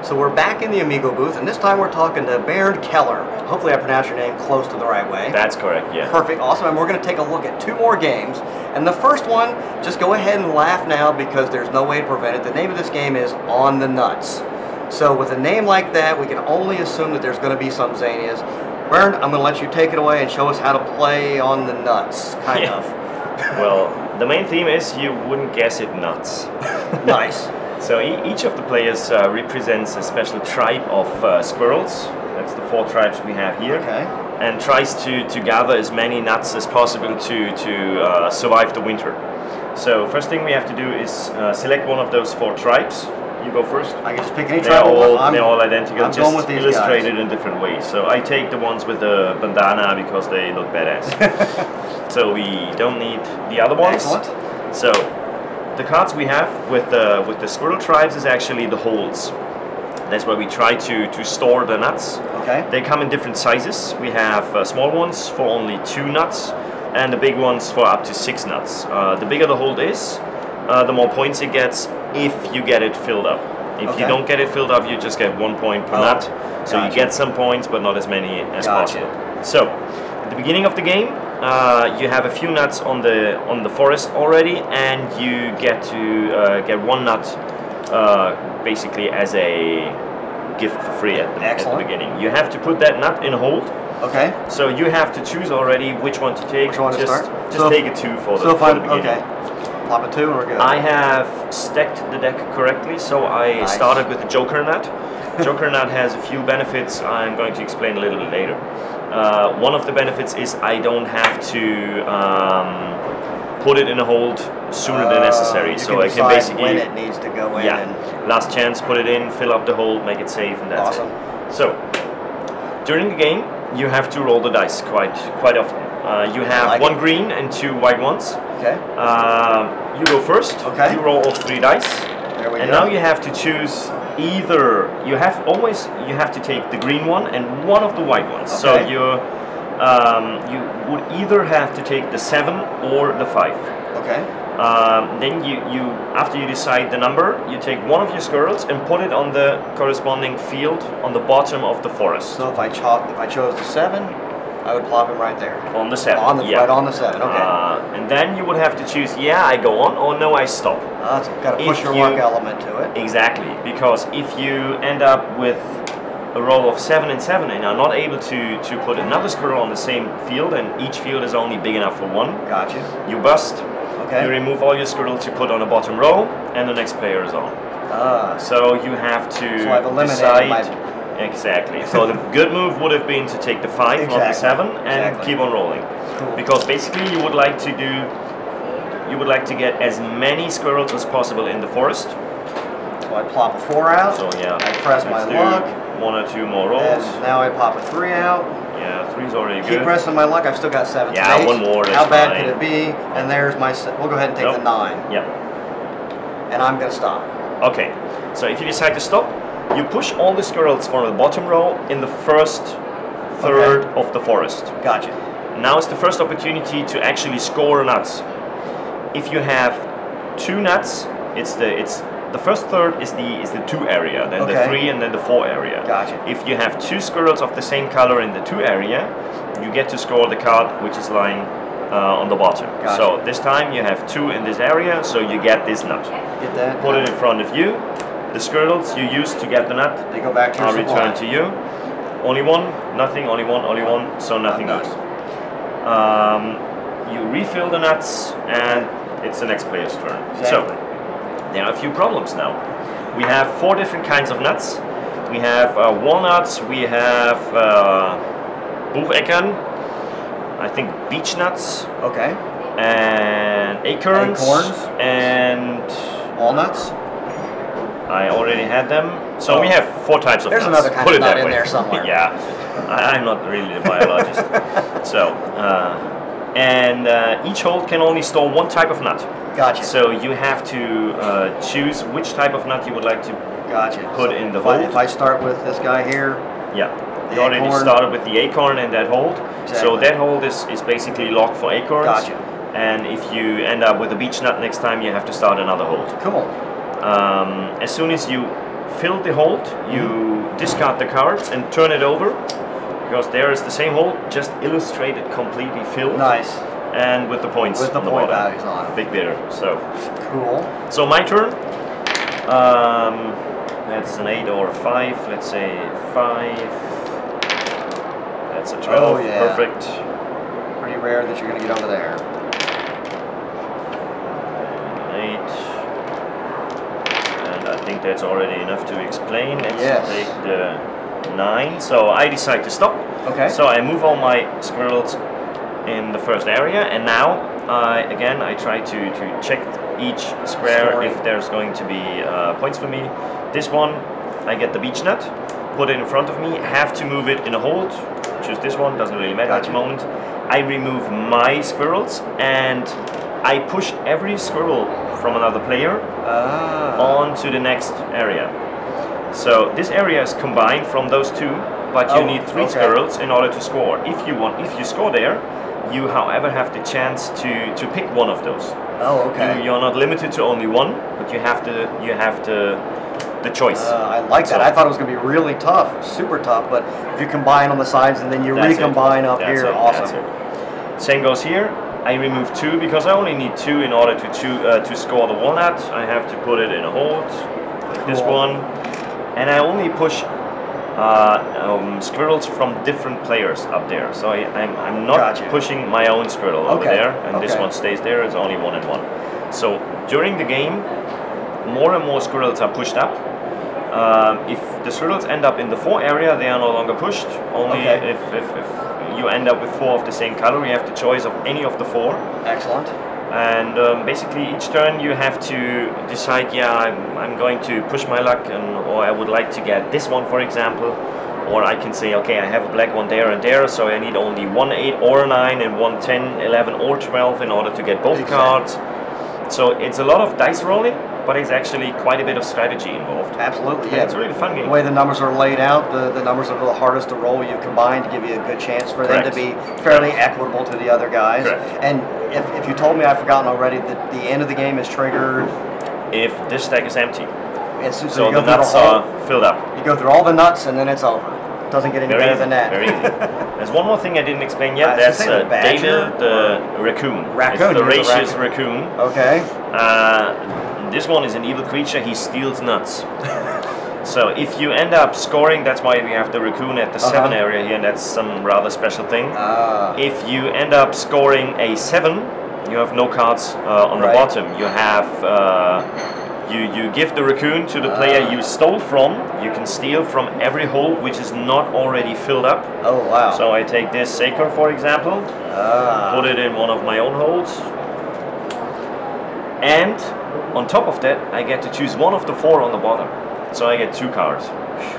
So we're back in the Amigo booth, and this time we're talking to Bernd Keller. Hopefully I pronounced your name close to the right way. That's correct, yeah. Perfect, awesome, and we're going to take a look at 2 more games. And the first one, just go ahead and laugh now because there's no way to prevent it. The name of this game is On the Nuts. So with a name like that, we can only assume that there's going to be some zanias. Bernd, I'm going to let you take it away and show us how to play On the Nuts, kind of. Well, the main theme is you wouldn't guess it nuts. Nice. So each of the players represents a special tribe of squirrels. That's the 4 tribes we have here. Okay. And tries to gather as many nuts as possible to survive the winter. So first thing we have to do is select one of those 4 tribes. You go first. I can just pick any tribe. They're all identical, I'm just going with these illustrated guys in different ways. So I take the ones with the bandana because they look badass. So we don't need the other ones. Excellent. So the cards we have with the squirrel tribes is actually the holes. That's where we try to store the nuts. Okay. They come in different sizes. We have small ones for only 2 nuts and the big ones for up to 6 nuts. The bigger the hole is, the more points it gets if you get it filled up. If you don't get it filled up, you just get 1 point per nut. So you get some points, but not as many as possible. So at the beginning of the game, you have a few nuts on the forest already, and you get to get 1 nut basically as a gift for free at the beginning. You have to put that nut in a hold. Okay. So you have to choose already which one to take. Which one to start? Just take a 2 for the beginning. Okay. Pop a 2 and we're good. I have stacked the deck correctly, so I started with the Joker nut. Joker nut has a few benefits I'm going to explain a little bit later. One of the benefits is I don't have to put it in a hold sooner than necessary. So I can basically when it needs to go in. Yeah, last chance, put it in, fill up the hole, make it safe, and that's it. So during the game, you have to roll the dice quite often. You have 1 green and 2 white ones. Okay. You go first. Okay. You roll all 3 dice. There we go. And now you have to choose either. You have to take the green one and 1 of the white ones. Okay. So you would either have to take the 7 or the 5. Okay. Then you after you decide the number, you take 1 of your squirrels and put it on the corresponding field on the bottom of the forest. So if I chose the 7, I would plop him right there. On the 7. Right on the 7. Okay. And then you would have to choose, yeah, I go on, or no, I stop. It's got to push your luck element to it. Exactly, because if you end up with a roll of 7 and 7 and are not able to put another squirrel on the same field, and each field is only big enough for 1, gotcha. You bust. Okay. You remove all your squirrels you put on the bottom row, and the next player is on. So you have to decide. Exactly. So the good move would have been to take the 5, not the 7, and keep on rolling. Cool. Because basically you would like to get as many squirrels as possible in the forest. So I plop a 4 out. So yeah, I press my luck. 1 or 2 more rolls. And now I pop a 3 out. Yeah, 3's already good. Keep pressing my luck. I've still got 7. Yeah, 1 more. How bad could it be? And there's my. We'll go ahead and take the 9. Yep. And I'm gonna stop. Okay. So if you decide to stop, you push all the squirrels from the bottom row in the first third of the forest. Gotcha. Now is the first opportunity to actually score nuts. If you have 2 nuts, the first third is the 2 area, then the 3 and then the 4 area. Gotcha. If you have 2 squirrels of the same color in the 2 area, you get to score the card which is lying on the bottom. Gotcha. So this time you have 2 in this area, so you get this nut. Get that. Put it in front of you. The squirrels you use to get the nut, they go back to your return to you. Only 1, nothing, only 1, so nothing goes. You refill the nuts and it's the next player's turn. Exactly. So, there are a few problems now. We have 4 different kinds of nuts. We have walnuts, we have Bucheckern, I think beech nuts. Okay. And acorns. And walnuts. I already had them. So we have 4 types of nuts. There's another kind of nut in there somewhere. Yeah, I'm not really a biologist. So, each hold can only store 1 type of nut. Gotcha. So you have to choose which type of nut you would like to put in the hold. If I start with this guy here. Yeah. You already started with the acorn in that hold. Exactly. So that hold is basically locked for acorns. Gotcha. And if you end up with a beech nut next time, you have to start another hold. Cool. As soon as you fill the hold, you discard the cards and turn it over, because there is the same hold, just illustrated completely filled. Nice. And with the points with the on the point bottom. values on it. Big bidder. So cool. So my turn. That's an 8 or a 5. Let's say 5. That's a 12. Oh, yeah. Perfect. Pretty rare that you're going to get over there. 8. And I think that's already enough to explain. Let's take the 9. So I decide to stop. Okay. So I move all my squirrels in the first area, and now again I try to check each square if there's going to be points for me. This one, I get the beech nut, put it in front of me, have to move it in a hold. Choose this one, doesn't really matter at the moment. I remove my squirrels and I push every squirrel from another player onto the next area. So this area is combined from those two, but you need 3 squirrels in order to score. If you score there, you however have the chance to pick one of those. Oh, okay. You're not limited to only one, but you have the choice. I like that. I thought it was going to be really tough, super tough, but if you combine on the sides and then you recombine up here, awesome. Same goes here. I remove 2 because I only need 2 in order to score the walnut. I have to put it in a hold, like this one, and I only push squirrels from different players up there. So I'm not pushing my own squirrel over there, and this one stays there. It's only 1 and 1. So during the game, more and more squirrels are pushed up. If the squirrels end up in the 4 area, they are no longer pushed. Only if you end up with 4 of the same color, you have the choice of any of the 4. Excellent. And basically each turn you have to decide, I'm going to push my luck, or I would like to get this one, for example. Or I can say, okay, I have a black one there and there, so I need only 1 8 or a 9 and 1 10, 11 or 12 in order to get both cards. So it's a lot of dice rolling, but it's actually quite a bit of strategy involved. Absolutely, It's a really fun game. The way the numbers are laid out, the numbers are the hardest to roll. You've combined to give you a good chance for them to be fairly equitable to the other guys. And if you told me, I've forgotten already, that the end of the game is triggered if this stack is empty. So the nuts are filled up. You go through all the nuts and then it's over. Doesn't get any better than that. Very easy. There's one more thing I didn't explain yet. That's David the raccoon. It's the racious raccoon. Okay. This one is an evil creature. He steals nuts. So if you end up scoring, that's why we have the raccoon at the 7 area here, and that's some rather special thing. If you end up scoring a 7, you have no cards on the bottom. You have you give the raccoon to the player you stole from. You can steal from every hole which is not already filled up. Oh, wow. So I take this Saker, for example, put it in one of my own holes, and on top of that I get to choose one of the 4 on the bottom. So I get 2 cards.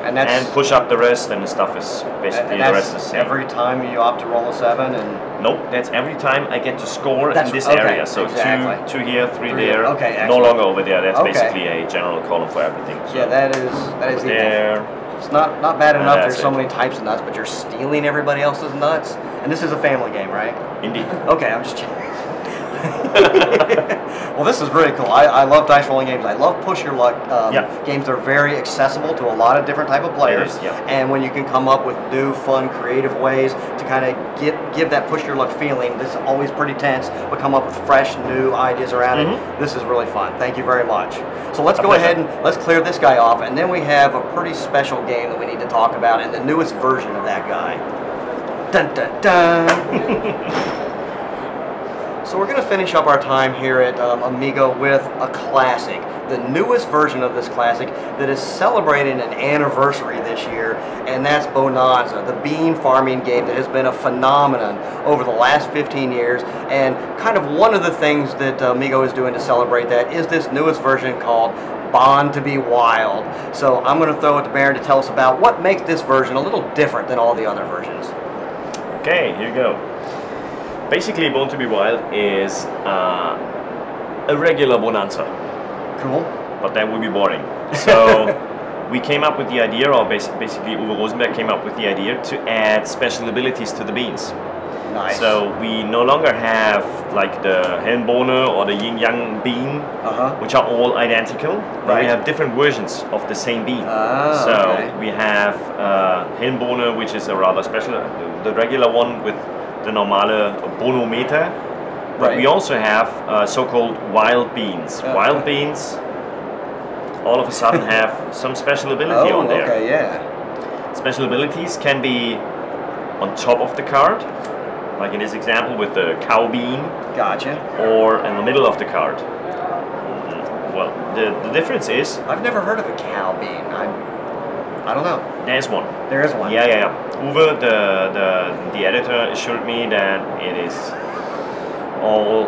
And push up the rest, and the stuff is basically the rest is the same. Every time you opt to roll a 7, and nope, that's every time I get to score in this area. So 2 here, 3 there. No longer over there. That's basically a general column for everything. So yeah, that is there. It's not bad enough. There's so many types of nuts, but you're stealing everybody else's nuts. And this is a family game, right? Indeed. Okay, I'm just checking. Well, this is really cool. I love dice rolling games. I love push your luck games. They're very accessible to a lot of different type of players. And when you can come up with new, fun, creative ways to kind of give that push your luck feeling, this is always pretty tense, but come up with fresh, new ideas around it. This is really fun. Thank you very much. So let's go ahead and let's clear this guy off, and then we have a pretty special game that we need to talk about, and the newest version of that guy. Dun dun dun. So we're going to finish up our time here at Amigo with a classic, the newest version of this classic that is celebrating an anniversary this year, and that's Bohnanza, the bean farming game that has been a phenomenon over the last 15 years. And kind of one of the things that Amigo is doing to celebrate that is this newest version called Born to be Wild. So I'm going to throw it to Bernd to tell us about what makes this version a little different than all the other versions. Okay, here you go. Basically, Born to be Wild is a regular Bohnanza. Cool. But that would be boring. So we came up with the idea, or basically Uwe Rosenberg came up with the idea to add special abilities to the beans. Nice. So we no longer have like the Helmbohne or the Yin Yang bean, which are all identical. Right. We have different versions of the same bean. So we have Helmbohne, which is a rather special, the regular one with the normale Bohnometer. But we also have so-called wild beans. Wild beans all of a sudden have some special ability on there. Okay, yeah. Special abilities can be on top of the card, like in this example with the cow bean. Gotcha. Or in the middle of the card. Well, the difference is... I've never heard of a cow bean. I don't know. There's one. There is one? Yeah. Uwe, the editor, assured me that it is all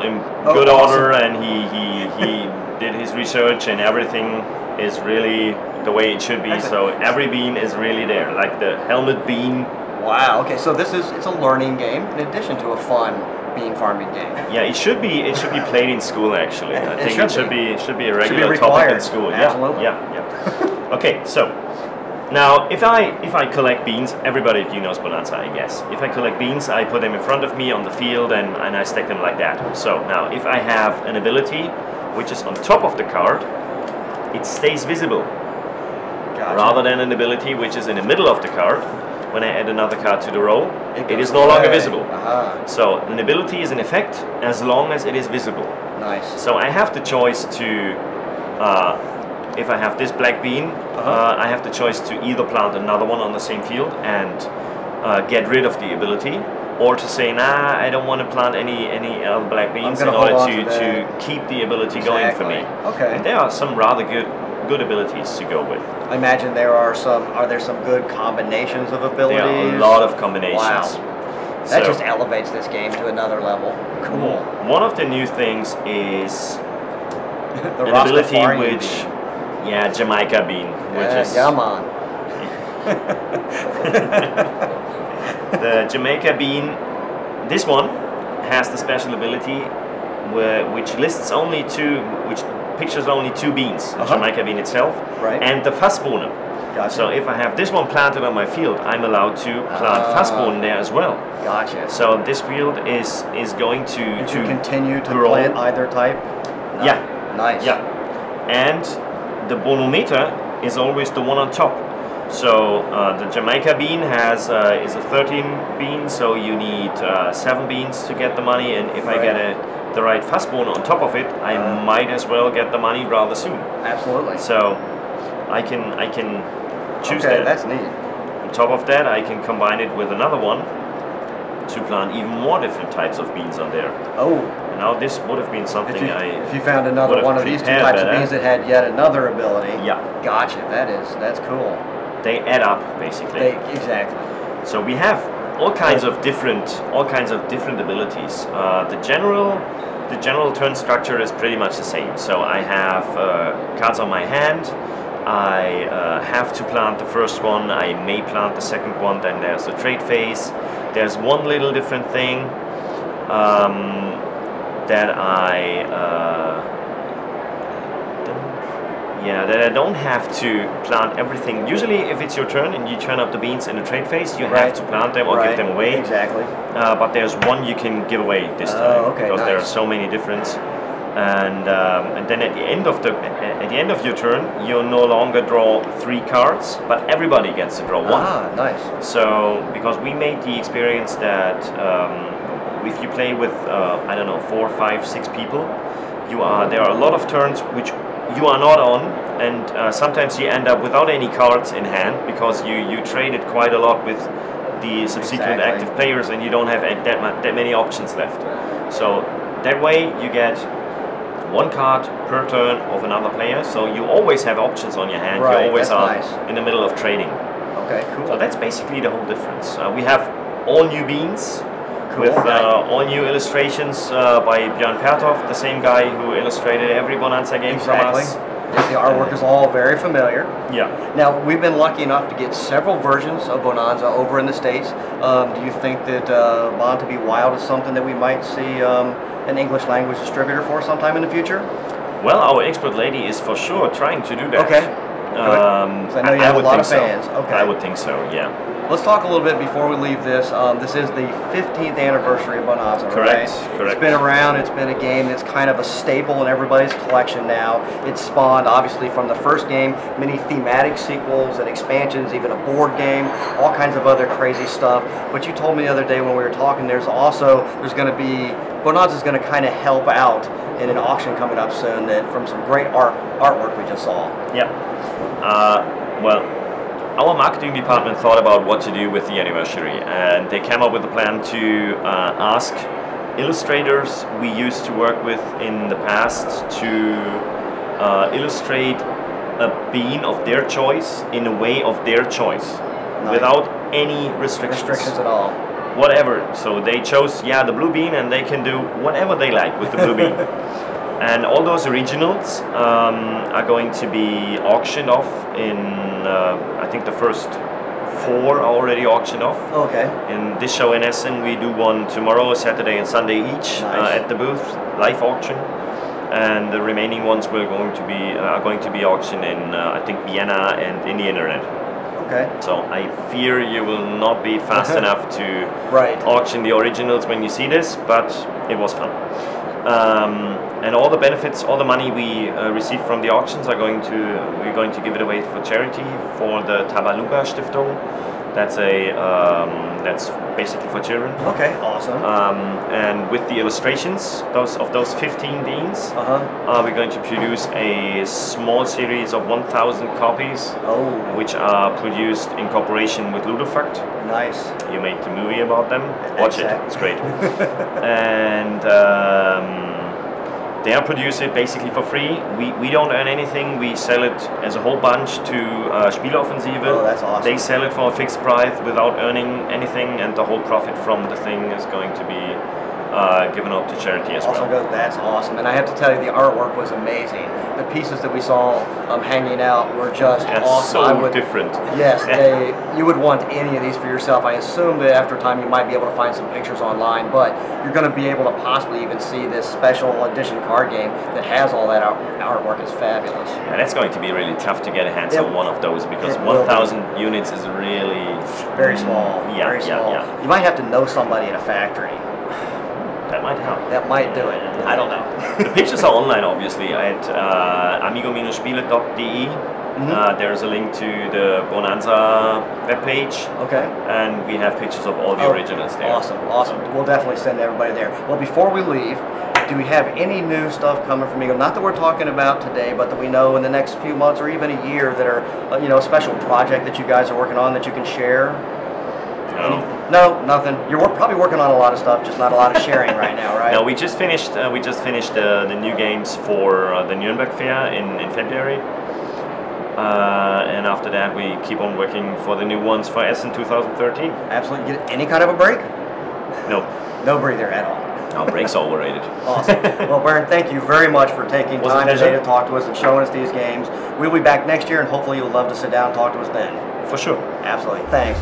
in good order, and he did his research, and everything is really the way it should be. So every bean is really there, like the helmet bean. Wow. Okay, so it's a learning game in addition to a fun bean farming game. Yeah, it should be played in school actually. I think it should be a regular topic in school. Absolutely. Yeah. Okay, so now if I collect beans, everybody knows Bohnanza, I guess. If I collect beans, I put them in front of me on the field and I stack them like that. So now if I have an ability which is on top of the card, it stays visible. Gotcha. Rather than an ability which is in the middle of the card. When I add another card to the row, it is no longer visible. So an ability is in effect as long as it is visible. Nice. So I have the choice to, if I have this black bean, I have the choice to either plant another one on the same field and get rid of the ability, or to say, nah, I don't want to plant any other black beans in order to keep the ability going for me. Okay. And there are some rather good abilities to go with. I imagine are there some good combinations of abilities? There are a lot of combinations. Wow. That just elevates this game to another level. Cool. One of the new things is the an ability which, bean. Jamaica bean, which is... Yeah, man. The Jamaica bean, this one has the special ability which lists only which pictures only two beans, the Jamaica bean itself, and the Fassbohne. Gotcha. So if I have this one planted on my field, I'm allowed to plant Fassbohne there as well. Gotcha. So this field is going to continue to grow. plant either type? No. Yeah. Nice. Yeah. And the Bohnometer is always the one on top. So the Jamaica bean is a 13 bean, so you need 7 beans to get the money, and if I get the right Fassbohne on top of it, I might as well get the money rather soon. Absolutely. So I can choose that. Okay, that's neat. On top of that, I can combine it with another one to plant even more different types of beans on there. Oh. Now this would have been something if you found another one of these two types of beans that had yet another ability. Yeah. Gotcha. That's cool. They add up basically. Exactly. So we have all kinds of different abilities. The general turn structure is pretty much the same. So I have cards on my hand. I have to plant the first one. I may plant the second one. Then there's the trade phase. There's one little different thing that that I don't have to plant everything. Usually if it's your turn and you turn up the beans in the trade phase, you have to plant them or give them away. Exactly. But there's one you can give away this time, because there are so many different. And then at the end of your turn, you'll no longer draw 3 cards, but everybody gets to draw 1. Ah, nice. So because we made the experience that if you play with I don't know, 4, 5, 6 people, there are a lot of turns which you are not on, and sometimes you end up without any cards in hand because you traded quite a lot with the subsequent active players, and you don't have that many options left. So that way you get 1 card per turn of another player, so you always have options on your hand. You always are in the middle of trading. Okay, cool. So that's basically the whole difference. We have all new beans. With all new illustrations by Bernd Keller, the same guy who illustrated every Bohnanza game from us. The artwork is all very familiar. Yeah. Now, we've been lucky enough to get several versions of Bohnanza over in the States. Do you think that Born to be Wild is something that we might see an English language distributor for sometime in the future? Well, our expert lady is for sure trying to do that. Okay. I know you have a lot of fans. Okay. I would think so, yeah. Let's talk a little bit before we leave this. This is the 15th anniversary of Bohnanza, correct, right? Correct. It's been around. It's been a game that's kind of a staple in everybody's collection now. It's spawned, obviously, from the first game, many thematic sequels and expansions, even a board game, all kinds of other crazy stuff. But you told me the other day when we were talking, there's going to be, Bohnanza is going to kind of help out in an auction coming up soon that from some great artwork we just saw. Yeah. Well, our marketing department thought about what to do with the anniversary, and they came up with a plan to ask illustrators we used to work with in the past to illustrate a bean of their choice in a way of their choice, without any restrictions at all. Whatever. So they chose, the blue bean, and they can do whatever they like with the blue bean. And all those originals are going to be auctioned off in, I think the first 4 are already auctioned off. Okay. In this show in Essen, we do one tomorrow, Saturday and Sunday each. Nice. At the booth, live auction. And the remaining ones are going to be auctioned in, I think, Vienna and in the internet. Okay. So I fear you will not be fast enough to auction the originals when you see this, but it was fun. And all the benefits, all the money we receive from the auctions we're going to give it away for charity for the Tabaluga Stiftung. That's basically for children. Okay, awesome. And with the illustrations, those 15 beans, we're going to produce a small series of 1,000 copies, which are produced in cooperation with Ludofakt. Nice. You made the movie about them. Watch it. It's great. And they are produced it basically for free. We don't earn anything. We sell it as a whole bunch to Spiel. Oh, that's awesome. They sell it for a fixed price without earning anything, and the whole profit from the thing is going to be given out to charity as well. That's awesome. And I have to tell you, the artwork was amazing. The pieces that we saw hanging out were just awesome. So different. Yes, you would want any of these for yourself. I assume that after time you might be able to find some pictures online, but you're going to be able to possibly even see this special edition card game that has all that artwork. Is fabulous. And it's going to be really tough to get a hands on one of those, because 1,000 units is really very small. Yeah, very small. Yeah. You might have to know somebody in a factory. That might help. That might do it. I don't know. The pictures are online, obviously, at amigo-spiele.de. There's a link to the Bohnanza webpage. Okay. And we have pictures of all the originals there. Awesome, awesome. We'll definitely send everybody there. Well, before we leave, do we have any new stuff coming from Amigo? Not that we're talking about today, but that we know in the next few months or even a year that are, a special project that you guys are working on that you can share? No, nothing. You're probably working on a lot of stuff, just not a lot of sharing right now, right? No, we just finished. The new games for the Nuremberg Fair in February, and after that we keep on working for the new ones for Essen 2013. Absolutely. Get any kind of a break? No. No breather at all. No, breaks overrated. Awesome. Well, Bernd, thank you very much for taking time today to talk to us and showing us these games. We'll be back next year, and hopefully you'll love to sit down and talk to us then. For sure. Absolutely. Thanks.